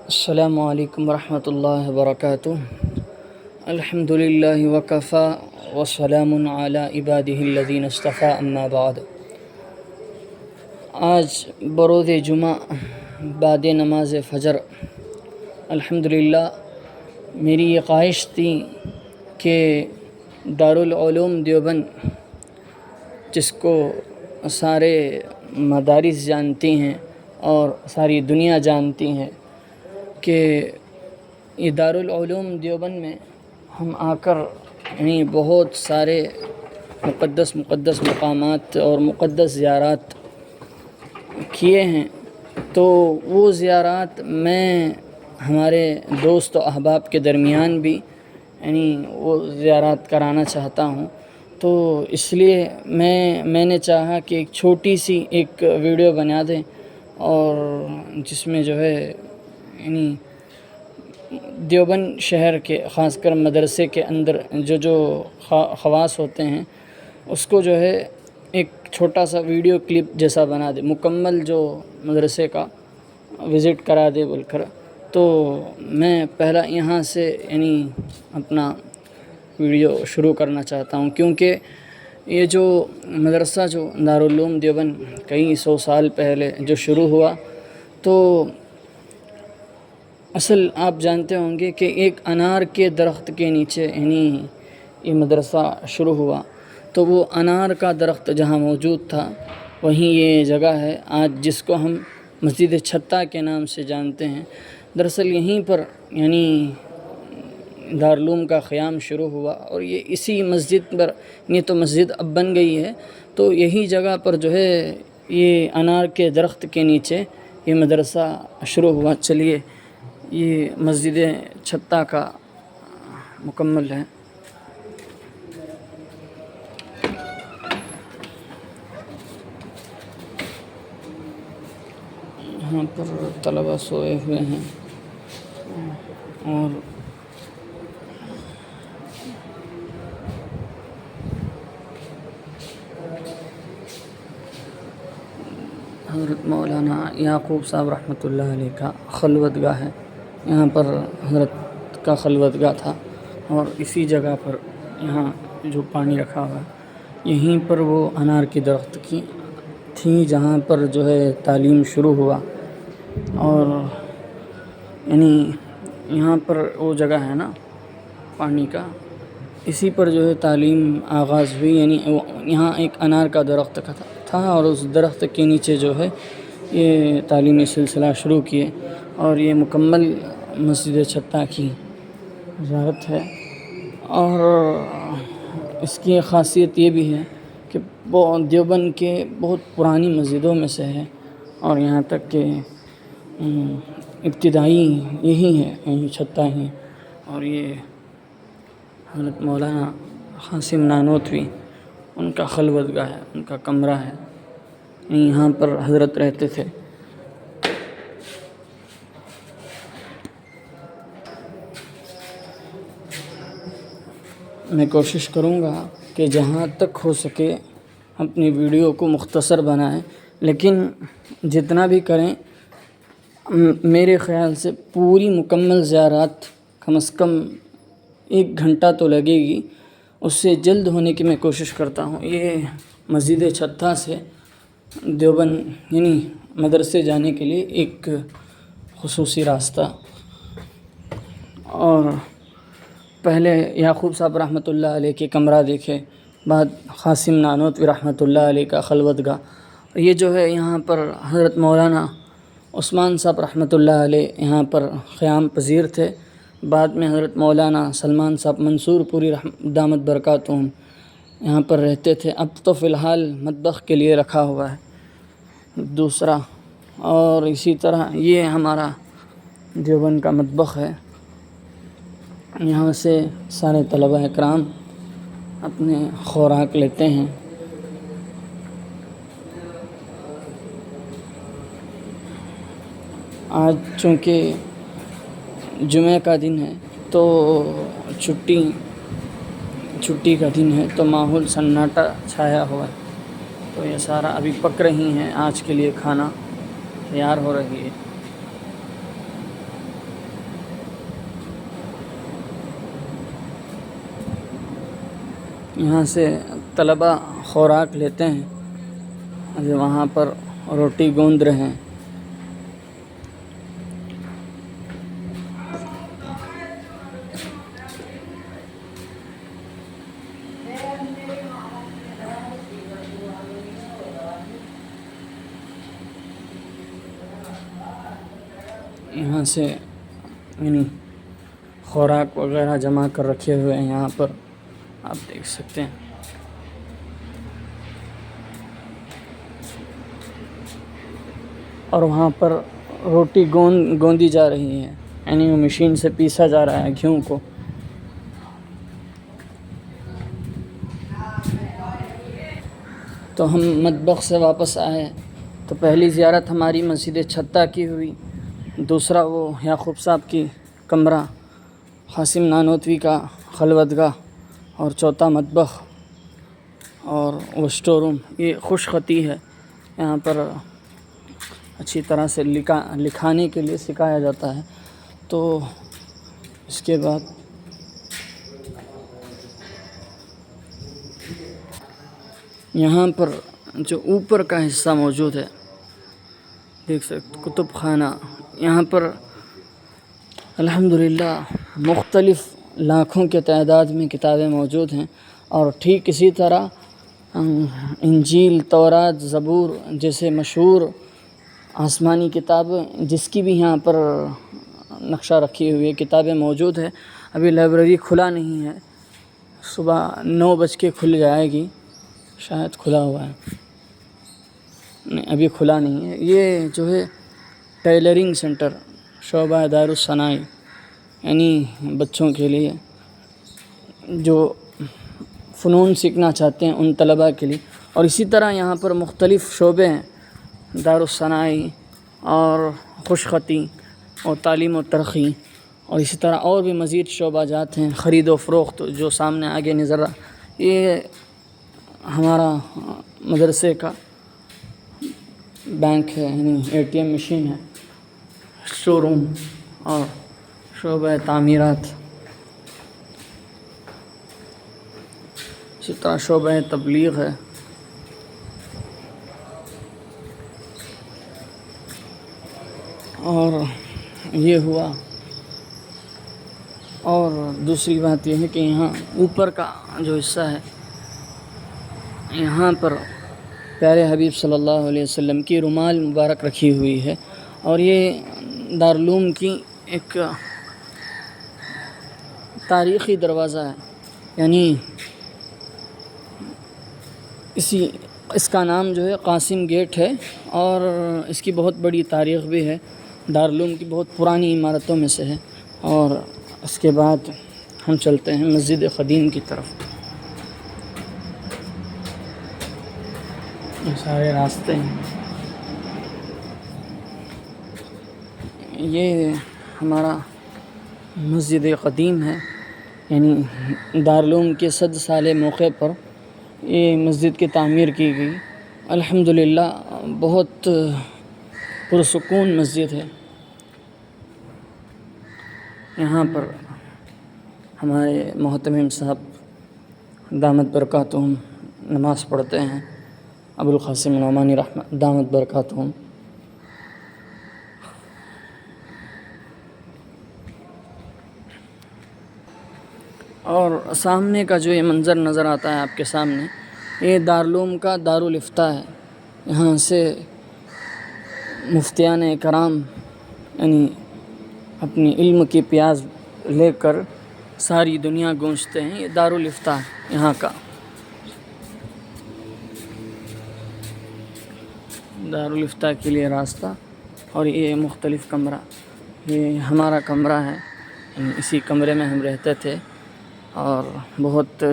السلام علیکم ورحمۃ اللہ وبرکاتہ۔ الحمد للہ وکفا وسلام علی عبادہ الذین اصطفیٰ، اما بعد۔ آج بروز جمعہ بعد نماز فجر الحمد للہ میری یہ خواہش تھی کہ دارالعلوم دیوبند، جس کو سارے مدارس جانتی ہیں اور ساری دنیا جانتی ہیں، کہ یہ دارالعلوم دیوبند میں ہم آ کر یعنی بہت سارے مقدس مقامات اور مقدس زیارات کیے ہیں، تو وہ زیارات میں ہمارے دوست و احباب کے درمیان بھی یعنی وہ زیارات کرانا چاہتا ہوں۔ تو اس لیے میں نے چاہا کہ ایک چھوٹی سی ایک ویڈیو بنا دیں، اور جس میں جو ہے یعنی دیوبند شہر کے خاص کر مدرسے کے اندر جو خواص ہوتے ہیں اس کو جو ہے ایک چھوٹا سا ویڈیو کلپ جیسا بنا دے، مکمل جو مدرسے کا وزٹ کرا دے بول کر۔ تو میں پہلا یہاں سے یعنی اپنا ویڈیو شروع کرنا چاہتا ہوں، کیونکہ یہ جو مدرسہ جو دارالعلوم دیوبند کئی 100 سال پہلے جو شروع ہوا، تو اصل آپ جانتے ہوں گے کہ ایک انار کے درخت کے نیچے یعنی یہ مدرسہ شروع ہوا، تو وہ انار کا درخت جہاں موجود تھا وہیں یہ جگہ ہے آج، جس کو ہم مسجد چھتہ کے نام سے جانتے ہیں۔ دراصل یہیں پر یعنی دارالعلوم کا قیام شروع ہوا، اور یہ اسی مسجد پر، یہ تو مسجد اب بن گئی ہے، تو یہی جگہ پر جو ہے یہ انار کے درخت کے نیچے یہ مدرسہ شروع ہوا۔ چلیے یہ مسجد چھتہ کا مکمل ہے۔ یہاں پر طلبہ سوئے ہوئے ہیں، اور حضرت مولانا یعقوب صاحب رحمۃ اللہ علیہ کا خلوت گاہ ہے۔ یہاں پر حضرت کا خلوت گاہ تھا، اور اسی جگہ پر یہاں جو پانی رکھا ہوا ہے یہیں پر وہ انار کی درخت کی تھی، جہاں پر جو ہے تعلیم شروع ہوا، اور یعنی یہاں پر وہ جگہ ہے نا پانی کا، اسی پر جو ہے تعلیم آغاز ہوئی۔ یعنی یہاں ایک انار کا درخت تھا، اور اس درخت کے نیچے جو ہے یہ تعلیمی سلسلہ شروع کیے، اور یہ مکمل مسجد چھتہ کی زیارت ہے۔ اور اس کی ایک خاصیت یہ بھی ہے کہ دیوبند کے بہت پرانی مسجدوں میں سے ہے، اور یہاں تک کہ ابتدائی یہی ہے، یہی چھتہ ہی، اور یہ حضرت مولانا قاسم نانوتوی ان کا خلوت گاہ ہے، ان کا کمرہ ہے، یہاں پر حضرت رہتے تھے۔ میں کوشش کروں گا کہ جہاں تک ہو سکے اپنی ویڈیو کو مختصر بنائیں، لیکن جتنا بھی کریں میرے خیال سے پوری مکمل زیارات کم از کم 1 گھنٹہ تو لگے گی، اس سے جلد ہونے کی میں کوشش کرتا ہوں۔ یہ مسجد چھتہ سے دیوبند یعنی مدرسے جانے کے لیے ایک خصوصی راستہ، اور پہلے یعقوب صاحب رحمۃ اللہ علیہ کے کمرہ دیکھے، بعد قاسم نانوتوی رحمۃ اللہ علیہ کا خلوت گاہ۔ یہ جو ہے یہاں پر حضرت مولانا عثمان صاحب رحمۃ اللہ علیہ یہاں پر قیام پذیر تھے، بعد میں حضرت مولانا سلمان صاحب منصور پوری دامت برکاتہم یہاں پر رہتے تھے۔ اب تو فی الحال مطبخ کے لیے رکھا ہوا ہے دوسرا، اور اسی طرح یہ ہمارا دیوبند کا مطبخ ہے، یہاں سے سارے طلبہ اکرام اپنے خوراک لیتے ہیں۔ آج چونکہ جمعہ کا دن ہے تو چھٹی کا دن ہے، تو ماحول سناٹا چھایا ہوا ہے، تو یہ سارا ابھی پک رہی ہیں، آج کے لیے کھانا تیار ہو رہی ہے۔ یہاں سے طلباء خوراک لیتے ہیں، ابھی وہاں پر روٹی گوندھ رہے ہیں۔ یہاں سے یعنی خوراک وغیرہ جمع کر رکھے ہوئے ہیں، یہاں پر آپ دیکھ سکتے ہیں۔ اور وہاں پر روٹی گوندی جا رہی ہے، یعنی وہ مشین سے پیسا جا رہا ہے گیہوں کو۔ تو ہم مطبخ سے واپس آئے تو پہلی زیارت ہماری مسجد چھتہ کی ہوئی، دوسرا وہ یعقوب صاحب کی کمرہ، قاسم نانوتوی کا خلوت گاہ، اور چوتھا مطبخ اور وہ اسٹور روم۔ یہ خوش خطی ہے، یہاں پر اچھی طرح سے لکھانے کے لیے سکھایا جاتا ہے۔ تو اس کے بعد یہاں پر جو اوپر کا حصہ موجود ہے، دیکھ سکتے کتب خانہ، یہاں پر الحمدللہ مختلف لاکھوں کے تعداد میں کتابیں موجود ہیں۔ اور ٹھیک اسی طرح انجیل، تورات، زبور جیسے مشہور آسمانی کتابیں جس کی بھی یہاں پر نقشہ رکھی ہوئی ہے، کتابیں موجود ہے۔ ابھی لائبریری کھلا نہیں ہے، صبح 9 بج کے کھل جائے گی، شاید کھلا ہوا ہے، نہیں ابھی کھلا نہیں ہے۔ یہ جو ہے ٹیلرنگ سینٹر، شعبہ دارالصنائی، یعنی بچوں کے لیے جو فنون سیکھنا چاہتے ہیں ان طلباء کے لیے۔ اور اسی طرح یہاں پر مختلف شعبے ہیں، دارالصنائی اور خوش خطی اور تعلیم و ترقی، اور اسی طرح اور بھی مزید شعبہ جات ہیں، خرید و فروخت جو سامنے آگے نظر رہا۔ یہ ہمارا مدرسے کا بینک ہے، یعنی ATM مشین ہے، شو روم اور شعبہ تعمیرات، اسی طرح شعبہ تبلیغ ہے۔ اور یہ ہوا، اور دوسری بات یہ ہے کہ یہاں اوپر کا جو حصہ ہے، یہاں پر پیارے حبیب صلی اللہ علیہ وسلم کی رومال مبارک رکھی ہوئی ہے۔ اور یہ دارالعلوم کی ایک تاریخی دروازہ ہے، یعنی اس کا نام جو ہے قاسم گیٹ ہے، اور اس کی بہت بڑی تاریخ بھی ہے، دارالعلوم کی بہت پرانی عمارتوں میں سے ہے۔ اور اس کے بعد ہم چلتے ہیں مسجد قدیم کی طرف۔ یہ سارے راستے ہیں، یہ ہمارا مسجد قدیم ہے، یعنی دارالعلوم کے 100 سالے موقع پر یہ مسجد کی تعمیر کی گئی۔ الحمدللہ بہت پرسکون مسجد ہے۔ یہاں پر ہمارے محتمم صاحب دامت برکاتہم نماز پڑھتے ہیں، ابو القاسم نعمانی رحمۃ دامت برکاتہم۔ اور سامنے کا جو یہ منظر نظر آتا ہے آپ کے سامنے، یہ دارالعلوم کا دارالافتاء ہے۔ یہاں سے مفتیان کرام یعنی اپنی علم کی پیاس لے کر ساری دنیا گونجتے ہیں۔ یہ دارالافتاء ہے یہاں کا، دارالافتاء کے لیے راستہ۔ اور یہ مختلف کمرہ، یہ ہمارا کمرہ ہے، اسی کمرے میں ہم رہتے تھے، اور بہت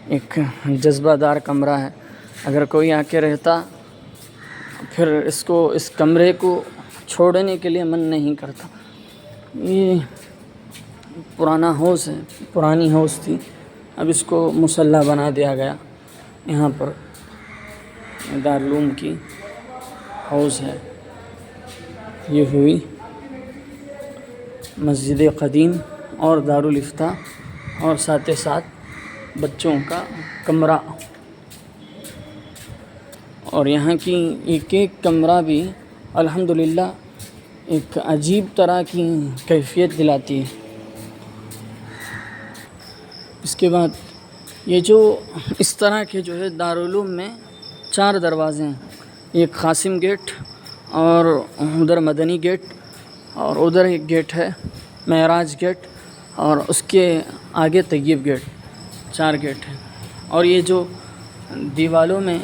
ایک جذبہ دار کمرہ ہے۔ اگر کوئی آ کے رہتا پھر اس کمرے کو چھوڑنے کے لیے من نہیں کرتا۔ یہ پرانا ہاؤس ہے، پرانی ہاؤس تھی، اب اس کو مصلی بنا دیا گیا۔ یہاں پر دارالعلوم کی ہاؤس ہے۔ یہ ہوئی مسجد قدیم اور دارالافتاء، اور ساتھ بچوں کا کمرہ، اور یہاں کی ایک ایک کمرہ بھی الحمدللہ ایک عجیب طرح کی کیفیت دلاتی ہے۔ اس کے بعد یہ جو اس طرح کے جو ہے دارالعلوم میں 4 دروازے ہیں، ایک قاسم گیٹ، اور ادھر مدنی گیٹ، اور ادھر ایک گیٹ ہے معراج گیٹ، اور اس کے آگے طیب گیٹ، 4 گیٹ ہیں۔ اور یہ جو دیواروں میں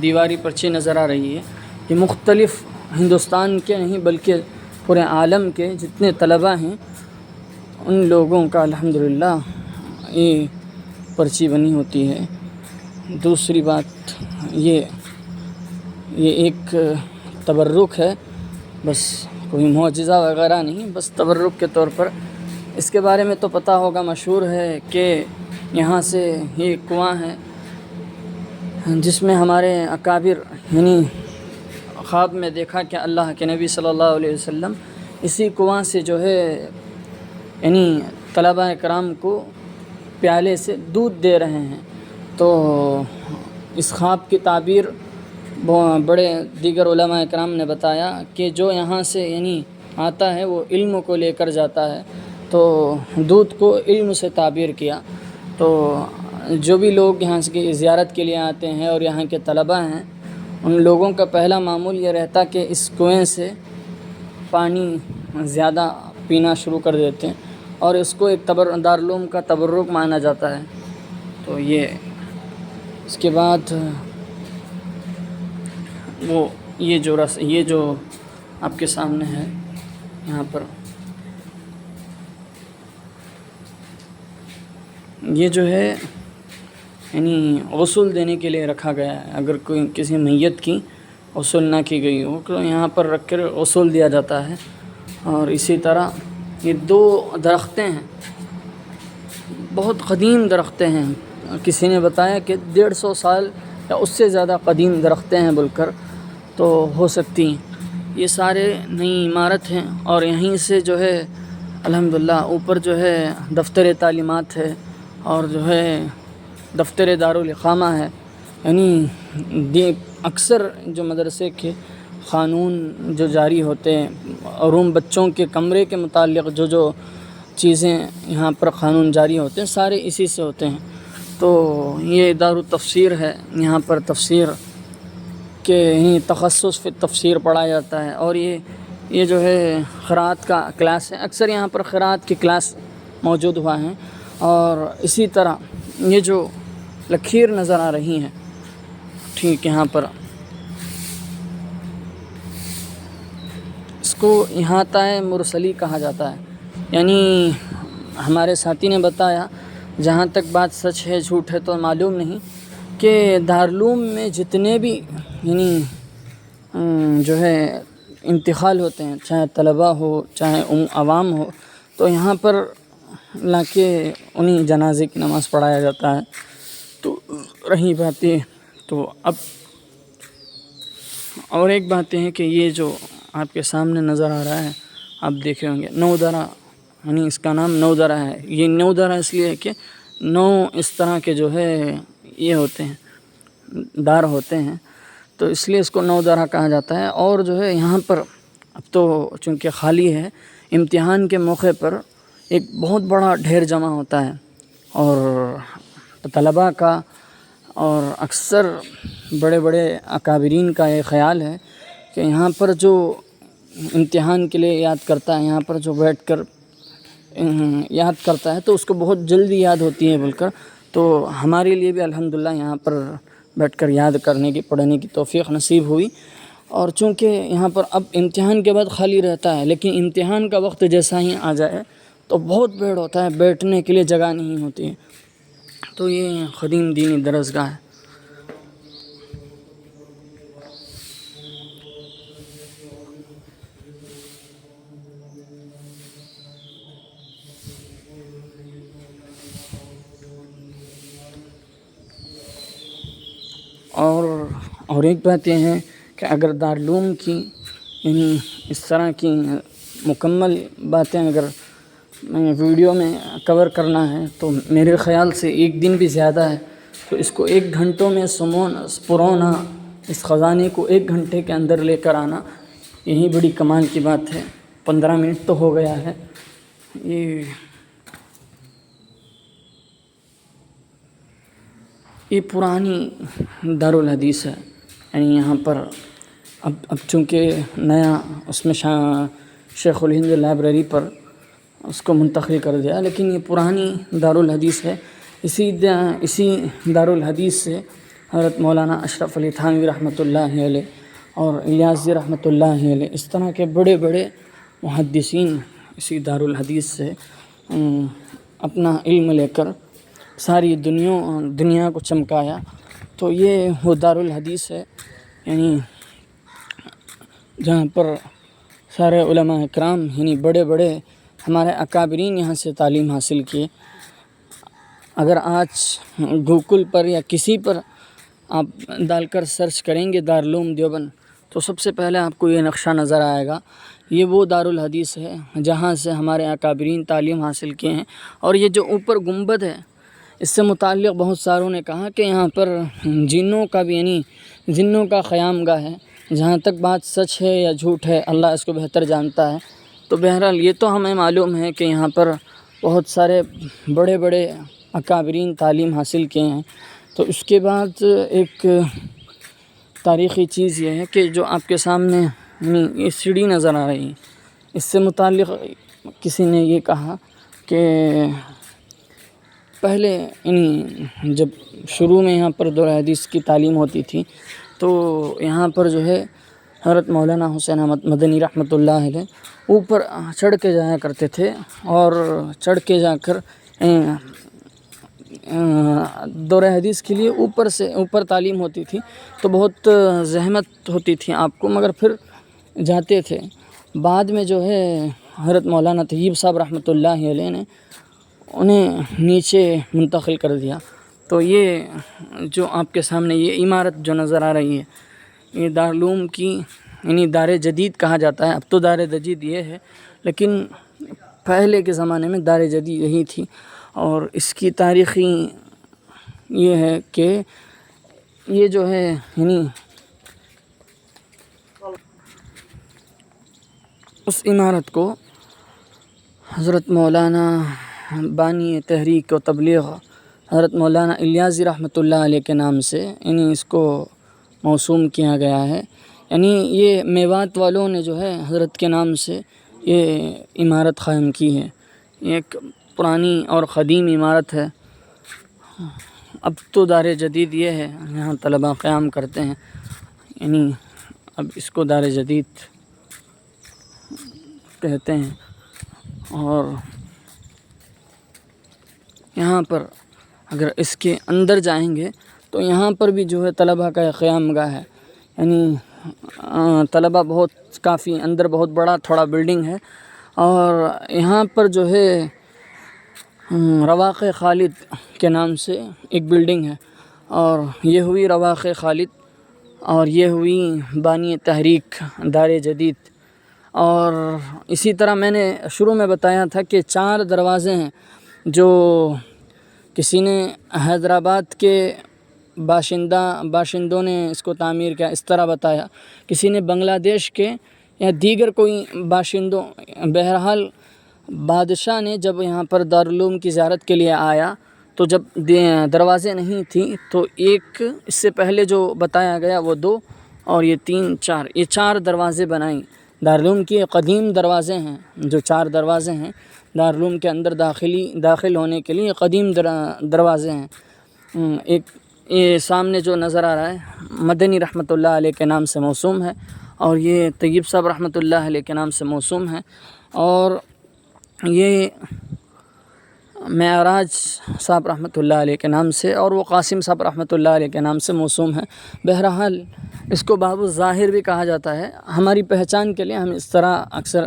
دیواری پرچی نظر آ رہی ہے، یہ مختلف ہندوستان کے نہیں بلکہ پورے عالم کے جتنے طلباء ہیں ان لوگوں کا الحمدللہ یہ پرچی بنی ہوتی ہے۔ دوسری بات یہ ایک تبرک ہے، بس کوئی معجزہ وغیرہ نہیں، بس تبرک کے طور پر۔ اس کے بارے میں تو پتہ ہوگا، مشہور ہے کہ یہاں سے یہ کنواں ہے جس میں ہمارے اکابر یعنی خواب میں دیکھا کہ اللہ کے نبی صلی اللہ علیہ وسلم اسی کنواں سے جو ہے یعنی طلباء کرام کو پیالے سے دودھ دے رہے ہیں۔ تو اس خواب کی تعبیر بڑے دیگر علماء کرام نے بتایا کہ جو یہاں سے یعنی آتا ہے وہ علم کو لے کر جاتا ہے، تو دودھ کو علم سے تعبیر کیا۔ تو جو بھی لوگ یہاں کی زیارت کے لیے آتے ہیں اور یہاں کے طلباء ہیں، ان لوگوں کا پہلا معمول یہ رہتا کہ اس کنویں سے پانی زیادہ پینا شروع کر دیتے ہیں، اور اس کو ایک دارالعلوم کا تبرک مانا جاتا ہے۔ تو یہ اس کے بعد یہ جو آپ کے سامنے ہے یہاں پر، یہ جو ہے یعنی غسل دینے کے لیے رکھا گیا ہے۔ اگر کوئی کسی میت کی غسل نہ کی گئی ہو تو یہاں پر رکھ کر غسل دیا جاتا ہے۔ اور اسی طرح یہ 2 درختیں ہیں، بہت قدیم درختیں ہیں، کسی نے بتایا کہ 150 سال یا اس سے زیادہ قدیم درختیں ہیں بول کر تو ہو سکتی ہیں۔ یہ سارے نئی عمارت ہیں، اور یہیں سے جو ہے الحمدللہ اوپر جو ہے دفتر تعلیمات ہے، اور جو ہے دفتر دارالاقامہ ہے۔ یعنی اکثر جو مدرسے کے قانون جو جاری ہوتے ہیں، روم بچوں کے کمرے کے متعلق جو چیزیں یہاں پر قانون جاری ہوتے ہیں، سارے اسی سے ہوتے ہیں۔ تو یہ دارالتفسیر ہے، یہاں پر تفسیر کے تخصص فی تفسیر پڑھایا جاتا ہے۔ اور یہ جو ہے قرأت کا کلاس ہے، اکثر یہاں پر قرأت کی کلاس موجود ہوا ہیں۔ اور اسی طرح یہ جو لکیر نظر آ رہی ہیں ٹھیک یہاں پر، اس کو یہاں تائے مرسلی کہا جاتا ہے۔ یعنی ہمارے ساتھی نے بتایا، جہاں تک بات سچ ہے جھوٹ ہے تو معلوم نہیں، کہ دارالعلوم میں جتنے بھی یعنی جو ہے انتقال ہوتے ہیں، چاہے طلباء ہو چاہے عوام ہو، تو یہاں پر لا کے انہیں جنازے کی نماز پڑھایا جاتا ہے۔ تو رہی باتیں، تو اب اور ایک بات یہ ہے کہ یہ جو آپ کے سامنے نظر آ رہا ہے، آپ دیکھے ہوں گے 9 درہ، یعنی اس کا نام 9 درہ ہے۔ یہ 9 درہ اس لیے ہے کہ 9 اس طرح کے جو ہے یہ ہوتے ہیں، دار ہوتے ہیں، تو اس لیے اس کو 9 درہ کہا جاتا ہے۔ اور جو ہے یہاں پر اب تو چونکہ خالی ہے، امتحان کے موقع پر ایک بہت بڑا ڈھیر جمع ہوتا ہے، اور طلباء کا اور اکثر بڑے بڑے اکابرین کا یہ خیال ہے کہ یہاں پر جو امتحان کے لیے یاد کرتا ہے، یہاں پر جو بیٹھ کر یاد کرتا ہے تو اس کو بہت جلدی یاد ہوتی ہے بول کر۔ تو ہمارے لیے بھی الحمدللہ یہاں پر بیٹھ کر یاد کرنے کی پڑھنے کی توفیق نصیب ہوئی۔ اور چونکہ یہاں پر اب امتحان کے بعد خالی رہتا ہے، لیکن امتحان کا وقت جیسا ہی آ جائے تو بہت بھیڑ ہوتا ہے، بیٹھنے کے لیے جگہ نہیں ہوتی ہے۔ تو یہ قدیم دینی درسگاہ ہے۔ اور ایک بات یہ ہے کہ اگر دارالعلوم کی یعنی اس طرح کی مکمل باتیں اگر میں ویڈیو میں کور کرنا ہے تو میرے خیال سے ایک دن بھی زیادہ ہے، تو اس کو 1 گھنٹوں میں پرونا اس خزانے کو 1 گھنٹے کے اندر لے کر آنا، یہی بڑی کمال کی بات ہے۔ 15 منٹ تو ہو گیا ہے۔ یہ پرانی دارالحدیث ہے، یعنی یہاں پر اب چونکہ نیا اس میں شیخ الہند لائبریری پر اس کو منتقل کر دیا، لیکن یہ پرانی دارالحدیث ہے۔ اسی دارالحدیث سے حضرت مولانا اشرف علی تھانوی رحمۃ اللہ علیہ اور الیاس جی رحمۃ اللہ علیہ، اس طرح کے بڑے بڑے محدثین اسی دارالحدیث سے اپنا علم لے کر ساری دنیا کو چمکایا۔ تو یہ وہ دارالحدیث ہے، یعنی جہاں پر سارے علماء اکرام، یعنی بڑے بڑے ہمارے اکابرین یہاں سے تعلیم حاصل کیے۔ اگر آج گوگل پر یا کسی پر آپ ڈال کر سرچ کریں گے دارالعلوم دیوبند، تو سب سے پہلے آپ کو یہ نقشہ نظر آئے گا۔ یہ وہ دارالحدیث ہے جہاں سے ہمارے اکابرین تعلیم حاصل کیے ہیں۔ اور یہ جو اوپر گنبد ہے، اس سے متعلق بہت ساروں نے کہا کہ یہاں پر جنوں کا بھی، یعنی جنوں کا قیام گاہ ہے۔ جہاں تک بات سچ ہے یا جھوٹ ہے، اللہ اس کو بہتر جانتا ہے۔ تو بہرحال یہ تو ہمیں معلوم ہے کہ یہاں پر بہت سارے بڑے بڑے اکابرین تعلیم حاصل کیے ہیں۔ تو اس کے بعد ایک تاریخی چیز یہ ہے کہ جو آپ کے سامنے یہ سیڑھی نظر آ رہی ہے، اس سے متعلق کسی نے یہ کہا کہ پہلے جب شروع میں یہاں پر دور حدیث کی تعلیم ہوتی تھی تو یہاں پر جو ہے حضرت مولانا حسین احمد مدنی رحمۃ اللہ علیہ اوپر چڑھ کے جایا کرتے تھے، اور چڑھ کے جا کر دور حدیث کے لیے اوپر تعلیم ہوتی تھی، تو بہت زحمت ہوتی تھی آپ کو، مگر پھر جاتے تھے۔ بعد میں جو ہے حضرت مولانا طیب صاحب رحمۃ اللہ علیہ نے انہیں نیچے منتقل کر دیا۔ تو یہ جو آپ کے سامنے یہ عمارت جو نظر آ رہی ہے، یہ دارالعلوم کی، یعنی دار جدید کہا جاتا ہے۔ اب تو دار جدید یہ ہے، لیکن پہلے کے زمانے میں دار جدید یہی تھی۔ اور اس کی تاریخی یہ ہے کہ یہ جو ہے، یعنی اس عمارت کو حضرت مولانا بانی تحریک و تبلیغ حضرت مولانا الیاس جی رحمۃ اللہ علیہ کے نام سے، یعنی اس کو موسوم کیا گیا ہے۔ یعنی یہ میوات والوں نے جو ہے حضرت کے نام سے یہ عمارت قائم کی ہے۔ یہ ایک پرانی اور قدیم عمارت ہے۔ اب تو دار جدید یہ ہے، یہاں طلباء قیام کرتے ہیں، یعنی اب اس کو دار جدید کہتے ہیں۔ اور یہاں پر اگر اس کے اندر جائیں گے تو یہاں پر بھی جو ہے طلباء کا قیام گاہ ہے، یعنی طلباء کافی اندر بہت بڑا تھوڑا بلڈنگ ہے۔ اور یہاں پر جو ہے رواق خالد کے نام سے ایک بلڈنگ ہے، اور یہ ہوئی رواق خالد، اور یہ ہوئی بانی تحریک دار جدید۔ اور اسی طرح میں نے شروع میں بتایا تھا کہ 4 دروازے ہیں جو کسی نے حیدرآباد کے باشندوں نے اس کو تعمیر کیا، اس طرح بتایا، کسی نے بنگلہ دیش کے یا دیگر کوئی باشندوں۔ بہرحال بادشاہ نے جب یہاں پر دارالعلوم کی زیارت کے لیے آیا تو جب دروازے نہیں تھیں تو ایک اس سے پہلے جو بتایا گیا وہ 2 اور یہ 3 4، یہ 4 دروازے بنائیں۔ دارالعلوم کی قدیم دروازے ہیں، جو 4 دروازے ہیں دارالعلوم کے اندر داخل ہونے کے لیے قدیم دروازے ہیں۔ ایک یہ سامنے جو نظر آ رہا ہے مدنی رحمۃ اللہ علیہ کے نام سے موسوم ہے، اور یہ طیب صاحب رحمۃ اللہ علیہ کے نام سے موسوم ہے، اور یہ معراج صاحب رحمۃ اللہ علیہ کے نام سے، اور وہ قاسم صاحب رحمۃ اللہ علیہ کے نام سے موسوم ہے۔ بہرحال اس کو باب الظاہر بھی کہا جاتا ہے، ہماری پہچان کے لیے ہم اس طرح اکثر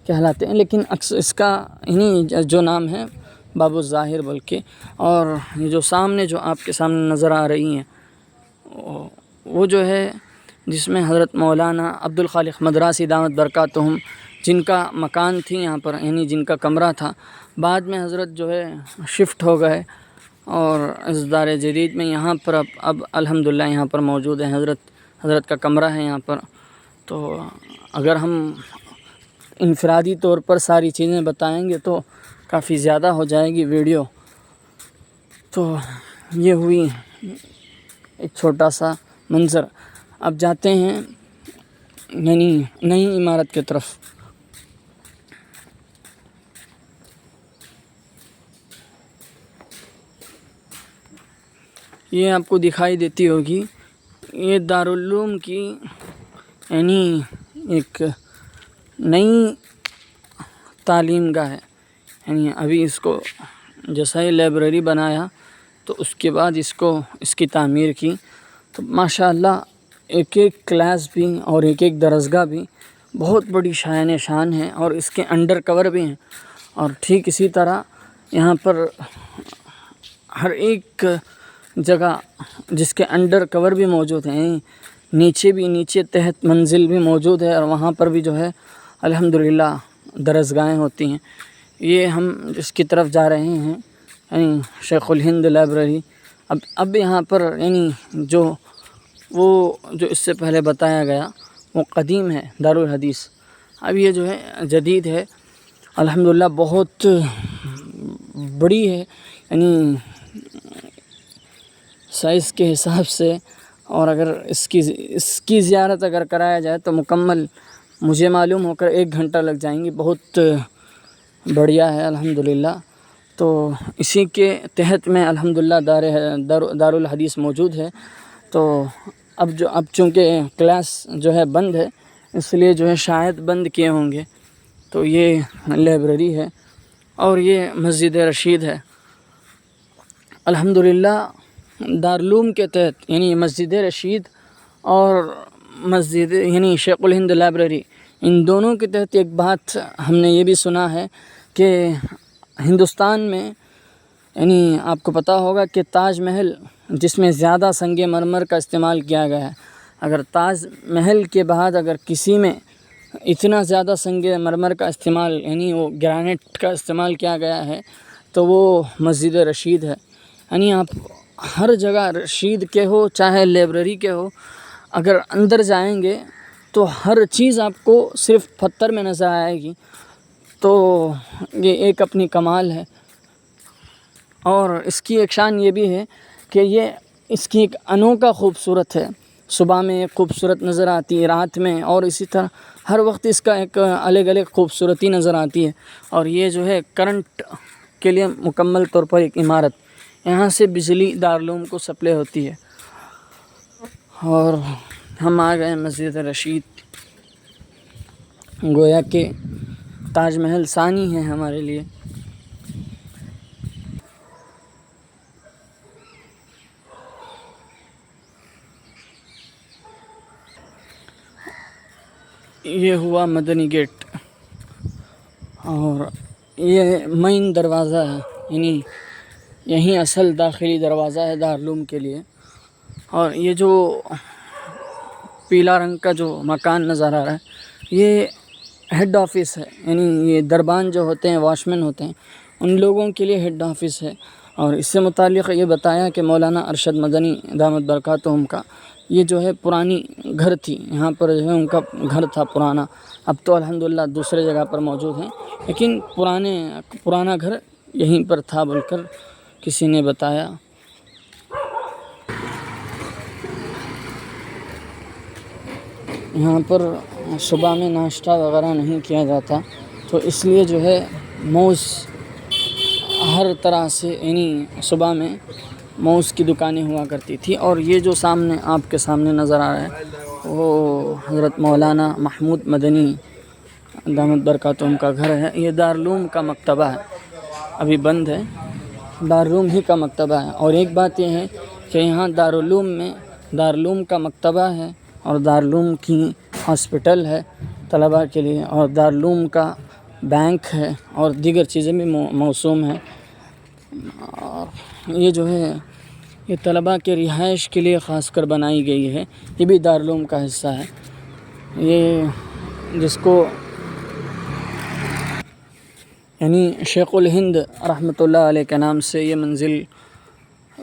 کہلاتے ہیں، لیکن اس کا جو نام ہے باب الظاہر بلکہ۔ اور یہ جو سامنے جو آپ کے سامنے نظر آ رہی ہیں وہ جو ہے جس میں حضرت مولانا عبد الخالق مدراسی دامت برکاتہم جن کا مکان تھی یہاں پر، یعنی جن کا کمرہ تھا، بعد میں حضرت جو ہے شفٹ ہو گئے اور اس دار جدید میں یہاں پر اب الحمدللہ یہاں پر موجود ہے، حضرت کا کمرہ ہے یہاں پر۔ تو اگر ہم انفرادی طور پر ساری چیزیں بتائیں گے تو کافی زیادہ ہو جائے گی ویڈیو۔ تو یہ ہوئی ایک چھوٹا سا منظر۔ اب جاتے ہیں یعنی نئی عمارت کی طرف۔ یہ آپ کو دکھائی دیتی ہوگی، یہ دارالعلوم کی یعنی ایک نئی تعلیم گاہ ہے۔ یعنی ابھی اس کو جیسا ہی لائبریری بنایا تو اس کے بعد اس کی تعمیر کی، تو ماشاء اللہ ایک ایک کلاس بھی اور ایک ایک درسگاہ بھی بہت بڑی شایان شان ہے، اور اس کے انڈر کور بھی ہیں۔ اور ٹھیک اسی طرح یہاں پر ہر ایک جگہ جس کے انڈر کور بھی موجود ہیں، نیچے تحت منزل بھی موجود ہے، اور وہاں پر بھی جو ہے الحمدللہ درسگاہیں ہوتی ہیں۔ یہ ہم جس کی طرف جا رہے ہیں یعنی شیخ الہند لائبریری۔ اب یہاں پر یعنی جو اس سے پہلے بتایا گیا وہ قدیم ہے دارالحدیث، اب یہ جو ہے جدید ہے الحمدللہ، بہت بڑی ہے یعنی سائز کے حساب سے۔ اور اگر اس کی زیارت اگر کرایا جائے تو مکمل مجھے معلوم ہو کر 1 گھنٹہ لگ جائیں گی، بہت بڑھیا ہے الحمدللہ۔ تو اسی کے تحت میں الحمدللہ دارالحدیث موجود ہے۔ تو اب چونکہ کلاس جو ہے بند ہے، اس لیے جو ہے شاید بند کیے ہوں گے۔ تو یہ لائبریری ہے اور یہ مسجد رشید ہے الحمدللہ۔ دارالعلوم کے تحت یعنی مسجد رشید اور مسجد یعنی شیخ الہند لائبریری، ان دونوں کے تحت ایک بات ہم نے یہ بھی سنا ہے کہ ہندوستان میں یعنی آپ کو پتہ ہوگا کہ تاج محل جس میں زیادہ سنگ مرمر کا استعمال کیا گیا ہے، اگر تاج محل کے بعد اگر کسی میں اتنا زیادہ سنگ مرمر کا استعمال یعنی وہ گرانائٹ کا استعمال کیا گیا ہے تو وہ مسجد رشید ہے۔ یعنی آپ ہر جگہ رشید کے ہو چاہے لائبریری کے ہو، اگر اندر جائیں گے تو ہر چیز آپ کو صرف پتھر میں نظر آئے گی۔ تو یہ ایک اپنی کمال ہے، اور اس کی ایک شان یہ بھی ہے کہ اس کی ایک انوکھا خوبصورت ہے۔ صبح میں ایک خوبصورت نظر آتی ہے، رات میں، اور اسی طرح ہر وقت اس کا ایک الگ خوبصورتی نظر آتی ہے۔ اور یہ جو ہے کرنٹ کے لیے مکمل طور پر ایک عمارت، یہاں سے بجلی دارالعلوم کو سپلائی ہوتی ہے۔ اور ہم آ گئے مسجد رشید، گویا کہ تاج محل ثانی ہے ہمارے لیے۔ یہ ہوا مدنی گیٹ، اور یہ مین دروازہ ہے، یعنی یہیں اصل داخلی دروازہ ہے دارالعلوم کے لیے۔ اور یہ جو پیلا رنگ کا جو مکان نظر آ رہا ہے یہ ہیڈ آفس ہے، یعنی یہ دربان جو ہوتے ہیں، واچ مین ہوتے ہیں، ان لوگوں کے لیے ہیڈ آفس ہے۔ اور اس سے متعلق یہ بتایا کہ مولانا ارشد مدنی دامت برکاتہم کا یہ جو ہے پرانی گھر تھی، یہاں پر جو ہے ان کا گھر تھا پرانا، اب تو الحمدللہ دوسرے جگہ پر موجود ہیں، لیکن پرانا گھر یہیں پر تھا بول کر کسی نے بتایا۔ یہاں پر صبح میں ناشتہ وغیرہ نہیں کیا جاتا، تو اس لیے جو ہے موز ہر طرح سے یعنی صبح میں موز کی دکانیں ہوا کرتی تھی۔ اور یہ جو سامنے آپ کے سامنے نظر آ رہا ہے وہ حضرت مولانا محمود مدنی دامت برکاتہم کا گھر ہے۔ یہ دارالعلوم کا مکتبہ ہے، ابھی بند ہے، دارالعلوم ہی کا مکتبہ ہے۔ اور ایک بات یہ ہے کہ یہاں دارالعلوم کا مکتبہ ہے، اور دارالعلوم کی ہاسپٹل ہے طلباء کے لیے، اور دارالعلوم کا بینک ہے، اور دیگر چیزیں بھی موسوم ہیں۔ اور یہ جو ہے یہ طلباء کے رہائش کے لیے خاص کر بنائی گئی ہے، یہ بھی دارالعلوم کا حصہ ہے۔ یہ جس کو یعنی شیخ الہند رحمۃ اللہ علیہ کے نام سے یہ منزل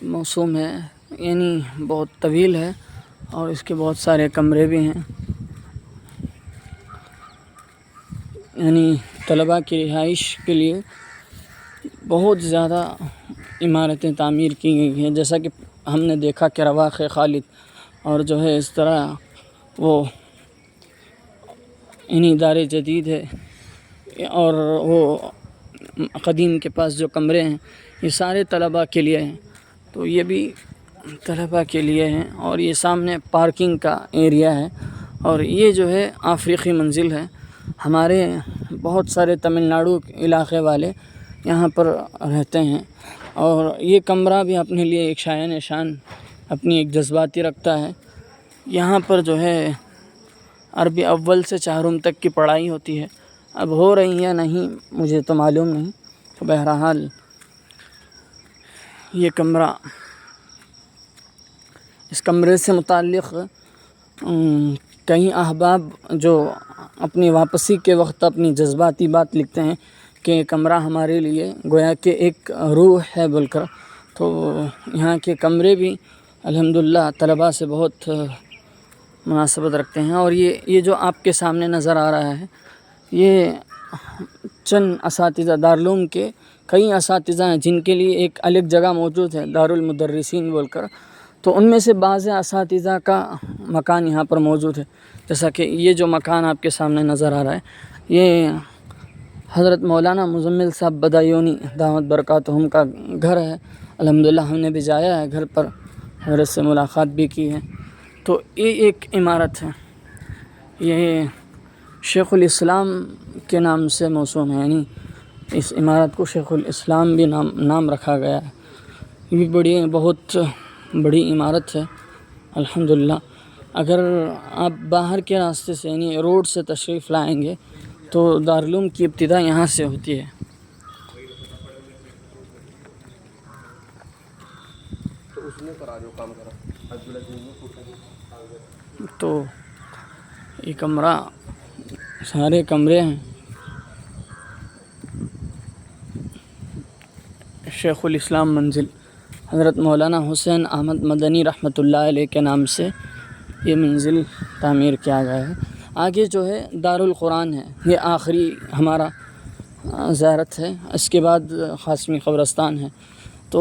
موسوم ہے، یعنی بہت طویل ہے اور اس کے بہت سارے کمرے بھی ہیں، یعنی طلباء کی رہائش کے لیے بہت زیادہ عمارتیں تعمیر کی گئی ہیں، جیسا کہ ہم نے دیکھا کہ رواق خالد اور جو ہے اس طرح وہ یعنی دار جدید ہے، اور وہ قدیم کے پاس جو کمرے ہیں یہ سارے طلباء کے لیے ہیں، تو یہ بھی طلباء کے لیے ہیں، اور یہ سامنے پارکنگ کا ایریا ہے، اور یہ جو ہے افریقی منزل ہے۔ ہمارے بہت سارے تمل ناڈو علاقے والے یہاں پر رہتے ہیں، اور یہ کمرہ بھی اپنے لیے ایک شایان شان اپنی ایک جذباتی رکھتا ہے۔ یہاں پر جو ہے عربی اول سے چہارم تک کی پڑھائی ہوتی ہے، اب ہو رہی ہے نہیں مجھے تو معلوم نہیں، تو بہرحال یہ کمرہ، اس کمرے سے متعلق کئی احباب جو اپنی واپسی کے وقت اپنی جذباتی بات لکھتے ہیں کہ یہ کمرہ ہمارے لیے گویا کہ ایک روح ہے بول کر، تو یہاں کے کمرے بھی الحمدللہ طلباء سے بہت مناسبت رکھتے ہیں۔ اور یہ جو آپ کے سامنے نظر آ رہا ہے یہ چند اساتذہ دارالعلوم کے کئی اساتذہ ہیں جن کے لیے ایک الگ جگہ موجود ہے دارالمدرسین بول کر، تو ان میں سے بعض اساتذہ کا مکان یہاں پر موجود ہے، جیسا کہ یہ جو مکان آپ کے سامنے نظر آ رہا ہے یہ حضرت مولانا مزمل صاحب بدایونی دامت برکاتہم کا گھر ہے۔ الحمدللہ ہم نے بھی جایا ہے گھر پر، حضرت سے ملاقات بھی کی ہے۔ تو یہ ایک عمارت ہے، یہ شیخ الاسلام کے نام سے موسوم ہے، یعنی اس عمارت کو شیخ الاسلام بھی نام رکھا گیا ہے۔ یہ بہت بڑی عمارت ہے الحمدللہ۔ اگر آپ باہر کے راستے سے یعنی روڈ سے تشریف لائیں گے تو دارالعلوم کی ابتدا یہاں سے ہوتی ہے۔ تو یہ کمرہ، سارے کمرے ہیں شیخ الاسلام منزل حضرت مولانا حسین احمد مدنی رحمۃ اللہ علیہ کے نام سے یہ منزل تعمیر کیا گیا ہے۔ آگے جو ہے دارالقرآن ہے، یہ آخری ہمارا زیارت ہے، اس کے بعد قاسمی قبرستان ہے۔ تو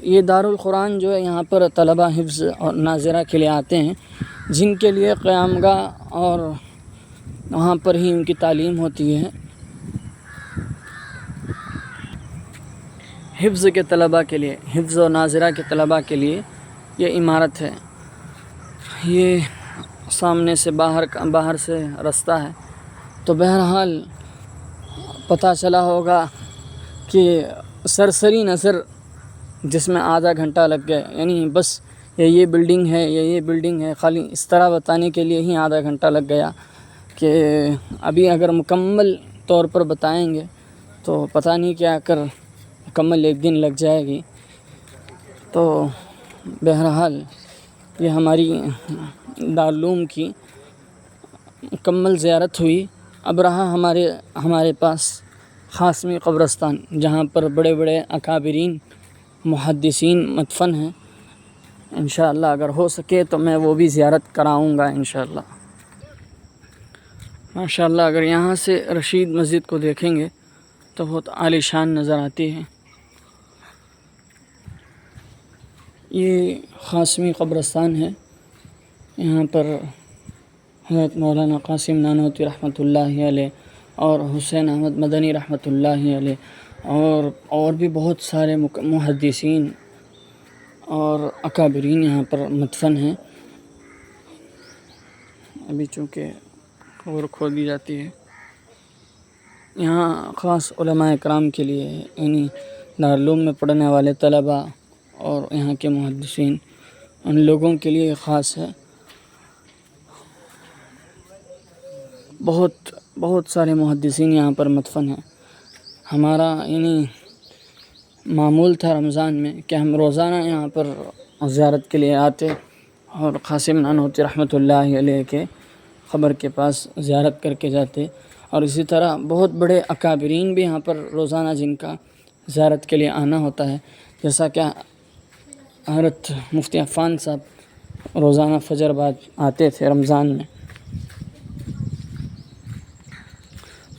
یہ دارالقرآن جو ہے یہاں پر طلباء حفظ اور ناظرہ کے لیے آتے ہیں، جن کے لیے قیام گاہ اور وہاں پر ہی ان کی تعلیم ہوتی ہے۔ حفظ کے طلباء کے لیے، حفظ و ناظرہ کے طلباء کے لیے یہ عمارت ہے۔ یہ سامنے سے باہر سے رستہ ہے، تو بہرحال پتہ چلا ہوگا کہ سرسری نظر جس میں آدھا گھنٹہ لگ گیا، یعنی بس یہ بلڈنگ ہے، یہ بلڈنگ ہے، خالی اس طرح بتانے کے لیے ہی آدھا گھنٹہ لگ گیا کہ ابھی اگر مکمل طور پر بتائیں گے تو پتہ نہیں کیا کر مکمل ایک دن لگ جائے گی۔ تو بہرحال یہ ہماری دارالعلوم کی مکمل زیارت ہوئی۔ اب رہا ہمارے پاس قاسمی قبرستان، جہاں پر بڑے بڑے اکابرین محدثین مدفن ہیں۔ انشاءاللہ اگر ہو سکے تو میں وہ بھی زیارت کراؤں گا انشاءاللہ۔ ماشاءاللہ اگر یہاں سے رشید مسجد کو دیکھیں گے تو بہت عالی شان نظر آتی ہے۔ یہ قاسمی قبرستان ہے، یہاں پر حضرت مولانا قاسم نانوتوی رحمۃ اللہ علیہ اور حسین احمد مدنی رحمۃ اللہ علیہ اور بھی بہت سارے محدثین اور اکابرین یہاں پر مدفن ہیں۔ ابھی چونکہ قبر کھودی جاتی ہے، یہاں خاص علماء اکرام کے لیے، یعنی دارالعلوم میں پڑھنے والے طلباء اور یہاں کے محدثین، ان لوگوں کے لیے خاص ہے۔ بہت سارے محدثین یہاں پر مدفن ہیں۔ ہمارا یعنی معمول تھا رمضان میں کہ ہم روزانہ یہاں پر زیارت کے لیے آتے اور قاسم نانوتوی رحمۃ اللہ علیہ کے قبر کے پاس زیارت کر کے جاتے، اور اسی طرح بہت بڑے اکابرین بھی یہاں پر روزانہ جن کا زیارت کے لیے آنا ہوتا ہے، جیسا کہ حضرت مفتی عفان صاحب روزانہ فجر بعد آتے تھے رمضان میں۔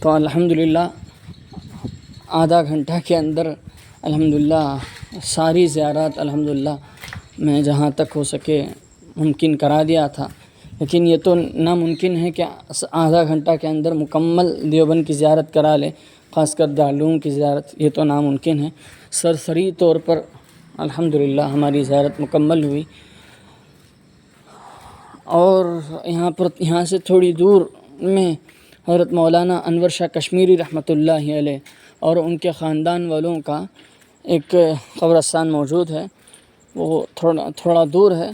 تو الحمدللہ آدھا گھنٹہ کے اندر الحمدللہ ساری زیارات الحمدللہ میں جہاں تک ہو سکے ممکن کرا دیا تھا، لیکن یہ تو ناممکن ہے کہ آدھا گھنٹہ کے اندر مکمل دیوبند کی زیارت کرا لے، خاص کر دارالعلوم کی زیارت، یہ تو ناممکن ہے۔ سرسری طور پر الحمدللہ ہماری زیارت مکمل ہوئی، اور یہاں سے تھوڑی دور میں حضرت مولانا انور شاہ کشمیری رحمۃ اللہ علیہ اور ان کے خاندان والوں کا ایک قبرستان موجود ہے، وہ تھوڑا دور ہے،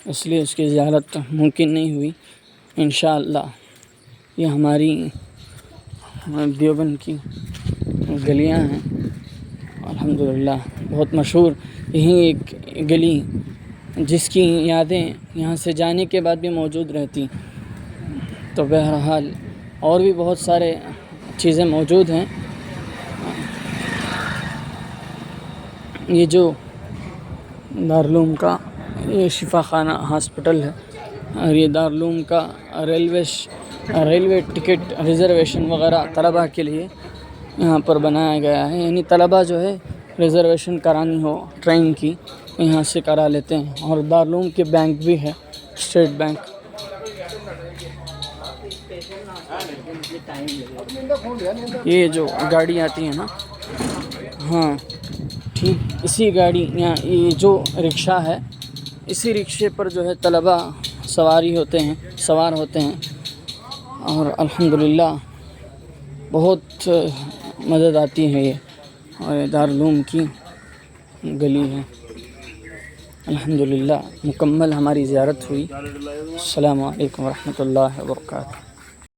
اس لیے اس کی زیارت ممکن نہیں ہوئی۔ انشاءاللہ یہ ہماری دیوبند کی گلیاں ہیں، الحمدللہ بہت مشہور یہی ایک گلی جس کی یادیں یہاں سے جانے کے بعد بھی موجود رہتی۔ تو بہرحال اور بھی بہت سارے چیزیں موجود ہیں۔ یہ جو دارالعلوم کا یہ شفا خانہ ہاسپٹل ہے، اور یہ دارالعلوم کا ریلوے ٹکٹ ریزرویشن وغیرہ طلباء کے لیے یہاں پر بنایا گیا ہے، یعنی طلباء جو ہے ریزرویشن کرانی ہو ٹرین کی یہاں سے کرا لیتے ہیں۔ اور دارالعلوم کے بینک بھی ہے، اسٹیٹ بینک۔ یہ جو گاڑی آتی ہے نا، ہاں ٹھیک اسی گاڑی یہ جو رکشہ ہے، اسی رکشے پر جو ہے طلباء سوار ہوتے ہیں، اور الحمدللہ بہت مدد آتی ہے یہ، اور یہ دارالعلوم کی گلی ہے۔ الحمدللہ مکمل ہماری زیارت ہوئی۔ السلام علیکم ورحمۃ اللہ وبرکاتہ۔